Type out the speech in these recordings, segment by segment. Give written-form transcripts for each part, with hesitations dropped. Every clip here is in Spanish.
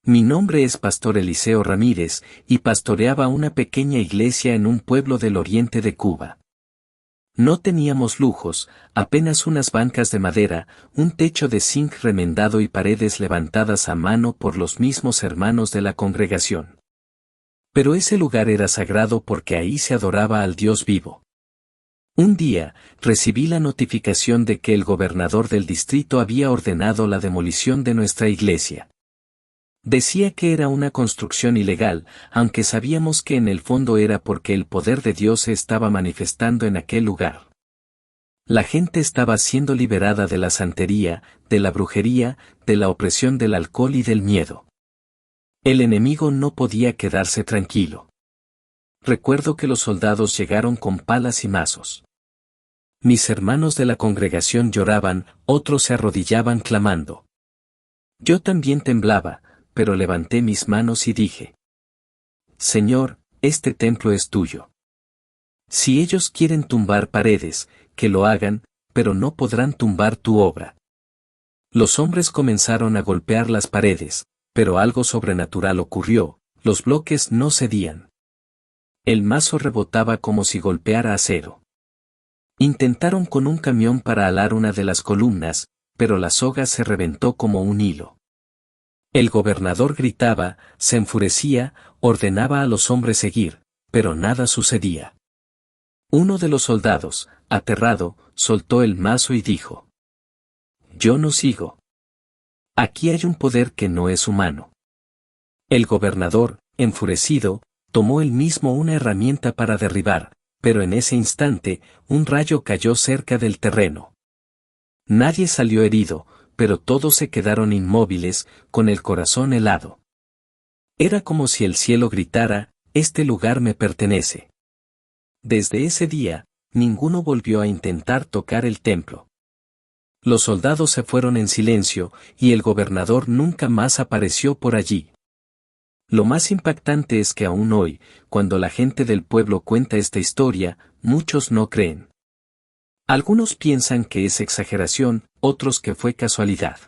Mi nombre es Pastor Eliseo Ramírez, y pastoreaba una pequeña iglesia en un pueblo del oriente de Cuba. No teníamos lujos, apenas unas bancas de madera, un techo de zinc remendado y paredes levantadas a mano por los mismos hermanos de la congregación. Pero ese lugar era sagrado porque ahí se adoraba al Dios vivo. Un día, recibí la notificación de que el gobernador del distrito había ordenado la demolición de nuestra iglesia. Decía que era una construcción ilegal, aunque sabíamos que en el fondo era porque el poder de Dios se estaba manifestando en aquel lugar. La gente estaba siendo liberada de la santería, de la brujería, de la opresión del alcohol y del miedo. El enemigo no podía quedarse tranquilo. Recuerdo que los soldados llegaron con palas y mazos. Mis hermanos de la congregación lloraban, otros se arrodillaban clamando. Yo también temblaba, pero levanté mis manos y dije: Señor, este templo es tuyo. Si ellos quieren tumbar paredes, que lo hagan, pero no podrán tumbar tu obra. Los hombres comenzaron a golpear las paredes, pero algo sobrenatural ocurrió, los bloques no cedían. El mazo rebotaba como si golpeara acero. Intentaron con un camión para alar una de las columnas, pero la soga se reventó como un hilo. El gobernador gritaba, se enfurecía, ordenaba a los hombres seguir, pero nada sucedía. Uno de los soldados, aterrado, soltó el mazo y dijo: Yo no sigo. Aquí hay un poder que no es humano. El gobernador, enfurecido, tomó él mismo una herramienta para derribar, pero en ese instante, un rayo cayó cerca del terreno. Nadie salió herido, pero todos se quedaron inmóviles, con el corazón helado. Era como si el cielo gritara: este lugar me pertenece. Desde ese día, ninguno volvió a intentar tocar el templo. Los soldados se fueron en silencio, y el gobernador nunca más apareció por allí. Lo más impactante es que aún hoy, cuando la gente del pueblo cuenta esta historia, muchos no creen. Algunos piensan que es exageración, otros que fue casualidad.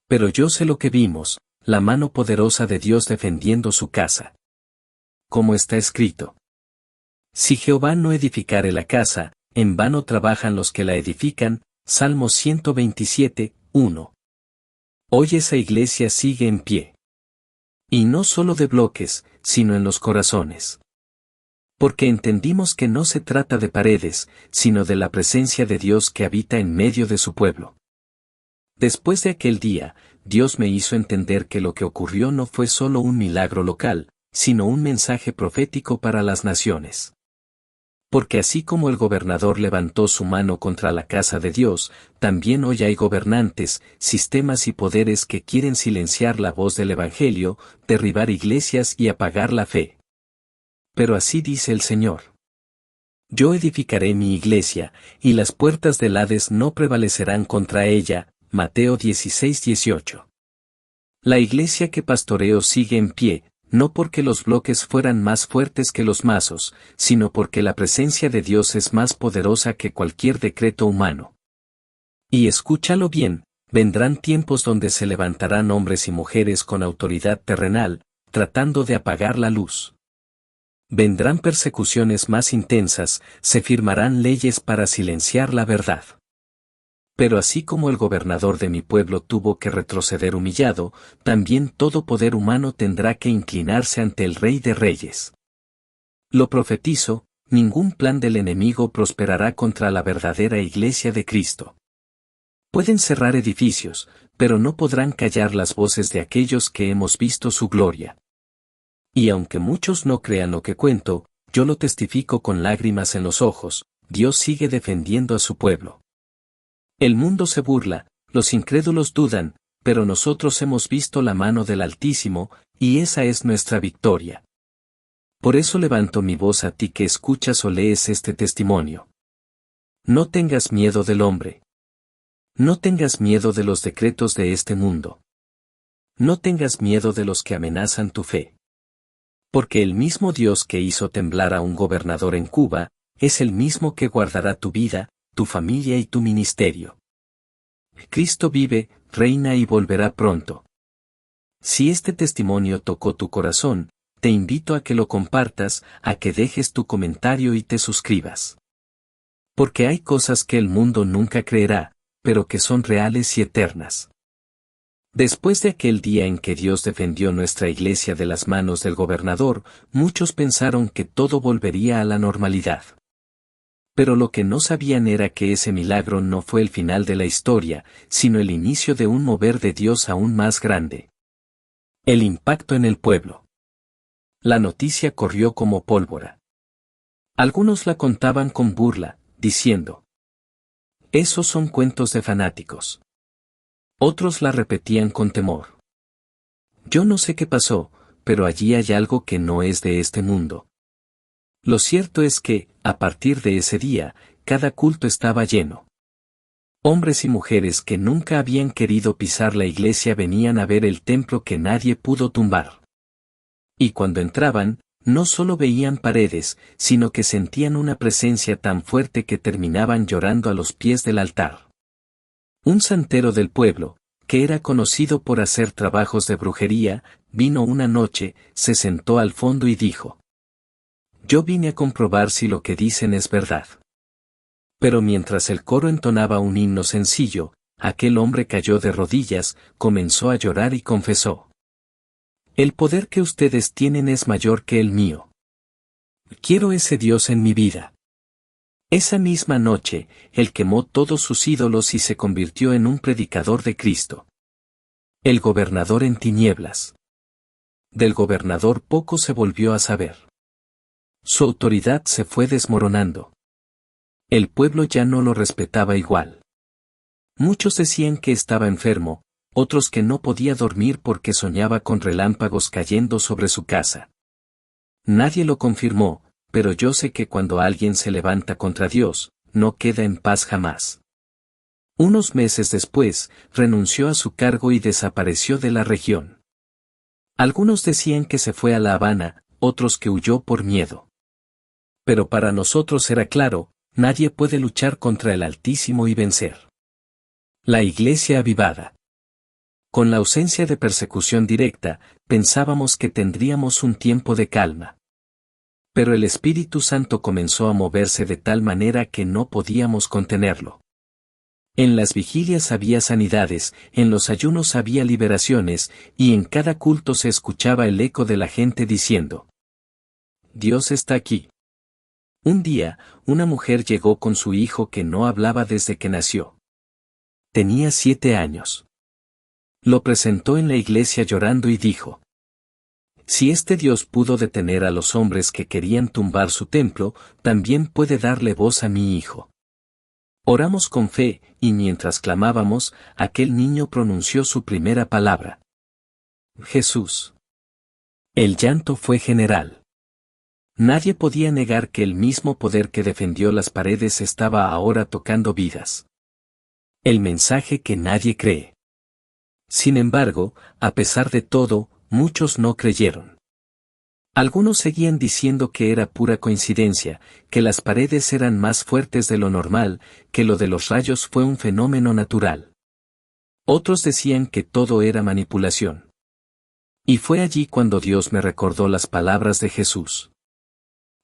Pero yo sé lo que vimos, la mano poderosa de Dios defendiendo su casa. Como está escrito: Si Jehová no edificare la casa, en vano trabajan los que la edifican. Salmo 127, 1. Hoy esa iglesia sigue en pie. Y no solo de bloques, sino en los corazones. Porque entendimos que no se trata de paredes, sino de la presencia de Dios que habita en medio de su pueblo. Después de aquel día, Dios me hizo entender que lo que ocurrió no fue solo un milagro local, sino un mensaje profético para las naciones. Porque así como el gobernador levantó su mano contra la casa de Dios, también hoy hay gobernantes, sistemas y poderes que quieren silenciar la voz del Evangelio, derribar iglesias y apagar la fe. Pero así dice el Señor: Yo edificaré mi iglesia, y las puertas del Hades no prevalecerán contra ella. Mateo 16:18. La iglesia que pastoreo sigue en pie, no porque los bloques fueran más fuertes que los mazos, sino porque la presencia de Dios es más poderosa que cualquier decreto humano. Y escúchalo bien, vendrán tiempos donde se levantarán hombres y mujeres con autoridad terrenal, tratando de apagar la luz. Vendrán persecuciones más intensas, se firmarán leyes para silenciar la verdad. Pero así como el gobernador de mi pueblo tuvo que retroceder humillado, también todo poder humano tendrá que inclinarse ante el Rey de Reyes. Lo profetizo, ningún plan del enemigo prosperará contra la verdadera iglesia de Cristo. Pueden cerrar edificios, pero no podrán callar las voces de aquellos que hemos visto su gloria. Y aunque muchos no crean lo que cuento, yo lo testifico con lágrimas en los ojos: Dios sigue defendiendo a su pueblo. El mundo se burla, los incrédulos dudan, pero nosotros hemos visto la mano del Altísimo, y esa es nuestra victoria. Por eso levanto mi voz a ti que escuchas o lees este testimonio. No tengas miedo del hombre. No tengas miedo de los decretos de este mundo. No tengas miedo de los que amenazan tu fe. Porque el mismo Dios que hizo temblar a un gobernador en Cuba, es el mismo que guardará tu vida, tu familia y tu ministerio. Cristo vive, reina y volverá pronto. Si este testimonio tocó tu corazón, te invito a que lo compartas, a que dejes tu comentario y te suscribas. Porque hay cosas que el mundo nunca creerá, pero que son reales y eternas. Después de aquel día en que Dios defendió nuestra iglesia de las manos del gobernador, muchos pensaron que todo volvería a la normalidad. Pero lo que no sabían era que ese milagro no fue el final de la historia, sino el inicio de un mover de Dios aún más grande. El impacto en el pueblo. La noticia corrió como pólvora. Algunos la contaban con burla, diciendo: esos son cuentos de fanáticos. Otros la repetían con temor. Yo no sé qué pasó, pero allí hay algo que no es de este mundo. Lo cierto es que, a partir de ese día, cada culto estaba lleno. Hombres y mujeres que nunca habían querido pisar la iglesia venían a ver el templo que nadie pudo tumbar. Y cuando entraban, no solo veían paredes, sino que sentían una presencia tan fuerte que terminaban llorando a los pies del altar. Un santero del pueblo, que era conocido por hacer trabajos de brujería, vino una noche, se sentó al fondo y dijo: yo vine a comprobar si lo que dicen es verdad. Pero mientras el coro entonaba un himno sencillo, aquel hombre cayó de rodillas, comenzó a llorar y confesó: el poder que ustedes tienen es mayor que el mío. Quiero ese Dios en mi vida. Esa misma noche, él quemó todos sus ídolos y se convirtió en un predicador de Cristo. El gobernador en tinieblas. Del gobernador poco se volvió a saber. Su autoridad se fue desmoronando. El pueblo ya no lo respetaba igual. Muchos decían que estaba enfermo, otros que no podía dormir porque soñaba con relámpagos cayendo sobre su casa. Nadie lo confirmó, pero yo sé que cuando alguien se levanta contra Dios, no queda en paz jamás. Unos meses después, renunció a su cargo y desapareció de la región. Algunos decían que se fue a La Habana, otros que huyó por miedo. Pero para nosotros era claro, nadie puede luchar contra el Altísimo y vencer. La iglesia avivada. Con la ausencia de persecución directa, pensábamos que tendríamos un tiempo de calma. Pero el Espíritu Santo comenzó a moverse de tal manera que no podíamos contenerlo. En las vigilias había sanidades, en los ayunos había liberaciones, y en cada culto se escuchaba el eco de la gente diciendo: Dios está aquí. Un día, una mujer llegó con su hijo que no hablaba desde que nació. Tenía 7 años. Lo presentó en la iglesia llorando y dijo: si este Dios pudo detener a los hombres que querían tumbar su templo, también puede darle voz a mi hijo. Oramos con fe, y mientras clamábamos, aquel niño pronunció su primera palabra: Jesús. El llanto fue general. Nadie podía negar que el mismo poder que defendió las paredes estaba ahora tocando vidas. El mensaje que nadie cree. Sin embargo, a pesar de todo, muchos no creyeron. Algunos seguían diciendo que era pura coincidencia, que las paredes eran más fuertes de lo normal, que lo de los rayos fue un fenómeno natural. Otros decían que todo era manipulación. Y fue allí cuando Dios me recordó las palabras de Jesús.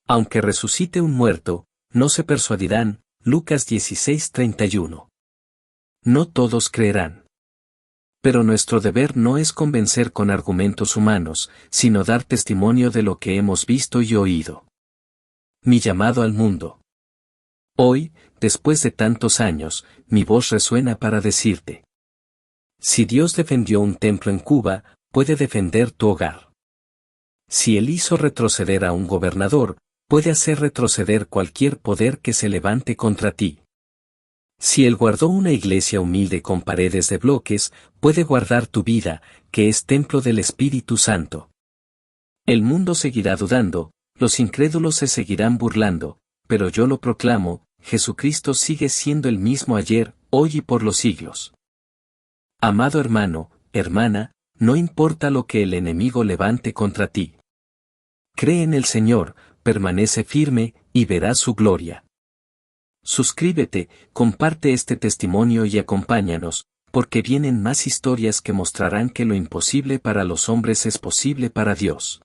Aunque resucite un muerto, no se persuadirán, Lucas 16:31. No todos creerán. Pero nuestro deber no es convencer con argumentos humanos, sino dar testimonio de lo que hemos visto y oído. Mi llamado al mundo. Hoy, después de tantos años, mi voz resuena para decirte: si Dios defendió un templo en Cuba, puede defender tu hogar. Si Él hizo retroceder a un gobernador, puede hacer retroceder cualquier poder que se levante contra ti. Si Él guardó una iglesia humilde con paredes de bloques, puede guardar tu vida, que es templo del Espíritu Santo. El mundo seguirá dudando, los incrédulos se seguirán burlando, pero yo lo proclamo: Jesucristo sigue siendo el mismo ayer, hoy y por los siglos. Amado hermano, hermana, no importa lo que el enemigo levante contra ti. Cree en el Señor, permanece firme, y verás su gloria. Suscríbete, comparte este testimonio y acompáñanos, porque vienen más historias que mostrarán que lo imposible para los hombres es posible para Dios.